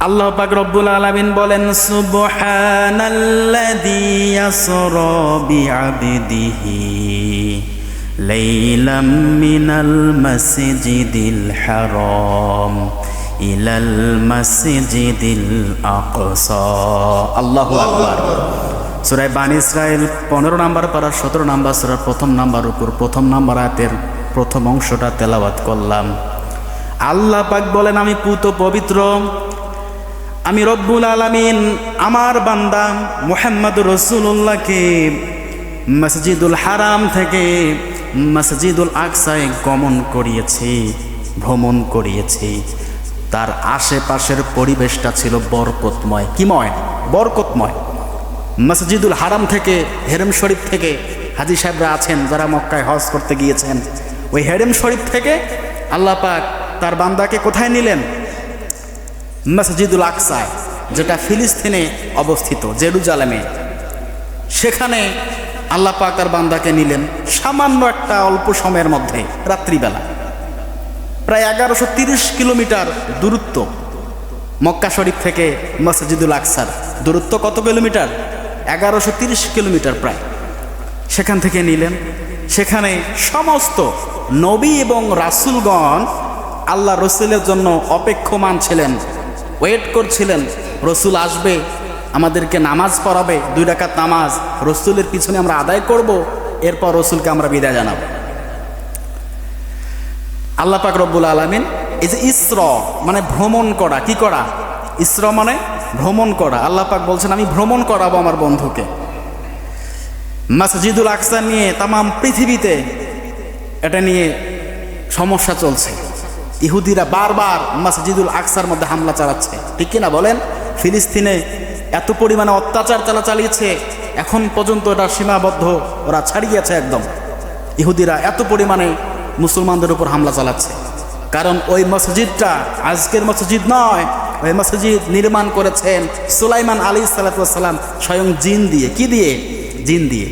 আল্লাহ পাক রব্বুল আলামিন বলেন, সুবহানাল্লাযী ইয়াসরা বিআবদিহি লাইলাম মিনাল মাসজিদিল হারাম ইলাল মাসজিদিল আকসা। আল্লাহু আকবার। সূরা বানী ইসরাঈল 15 নম্বর পারা 17 নম্বর সূরার প্রথম নাম্বার উপর প্রথম নাম্বার আয়াতের প্রথম অংশটা তেলাওয়াত করলাম। আল্লাহ পাক বলেন, আমি পুত পবিত্র, আমি রব্বুল আলামিন আমার বান্দা মুহাম্মদুর রাসূলুল্লাহকে মসজিদুল হারাম থেকে মসজিদুল আকসায় গমন করিয়েছি, ভ্রমণ করিয়েছি। তার আশেপাশের পরিবেশটা ছিল বরকতময়। কিময়? বরকতময়। মসজিদুল হারাম থেকে, হেরেম শরীফ থেকে, হাজী সাহেবরা আছেন যারা মক্কায় হজ করতে গিয়েছেন, ওই হেরেম শরীফ থেকে আল্লাহ পাক তার বান্দাকে কোথায় নিলেন? মসজিদুল আকসায়, যেটা ফিলিস্তিনে অবস্থিত, জেরুজালেমে। সেখানে আল্লাহ পাক তার বান্দাকে নিলেন সামান্য একটা অল্প সময়ের মধ্যে, রাত্রিবেলা। প্রায় 1130 কিলোমিটার দূরত্ব মক্কা শরীফ থেকে মসজিদুল আকসার দূরত্ব। কত কিলোমিটার? 1130 কিলোমিটার প্রায়। সেখান থেকে নিলেন। সেখানে সমস্ত নবী এবং রাসূলগণ আল্লাহ রসুলের জন্য অপেক্ষমান ছিলেন, ওয়েট করছিলেন। রসুল আসবে, আমাদেরকে নামাজ পড়াবে, 2 রাকাত নামাজ রসুলের পিছনে আমরা আদায় করব, এরপর রসুলকে আমরা বিদায় জানাবো। আল্লাহ পাক রব্বুল আলামিন এই যে ইসরা মানে ভ্রমণ করা, কি করা? ইসরা মানে ভ্রমণ করা। আল্লাহ পাক বলছেন, আমি ভ্রমণ করাবো আমার বন্ধুকে। মসজিদুল আকসা নিয়ে তামাম পৃথিবীতে এটা নিয়ে সমস্যা চলছে। ইহুদিরা বারবার মসজিদুল আকসার মধ্যে হামলা চালাচ্ছে, ঠিক কিনা বলেন? ফিলিস্তিনে এত পরিমাণে অত্যাচার চালিয়েছে, এখন পর্যন্ত এটা সীমাবদ্ধ, ওরা ছাড়িয়েছে একদম। ইহুদিরা এত পরিমাণে মুসলমানদের উপর হামলা চালাচ্ছে, কারণ ওই মসজিদটা আজকের মসজিদ নয়। ওই মসজিদ নির্মাণ করেছেন সুলাইমান আলাইহিস সালাতু ওয়াস সালাম স্বয়ং জিন দিয়ে। কি দিয়ে? জিন দিয়ে।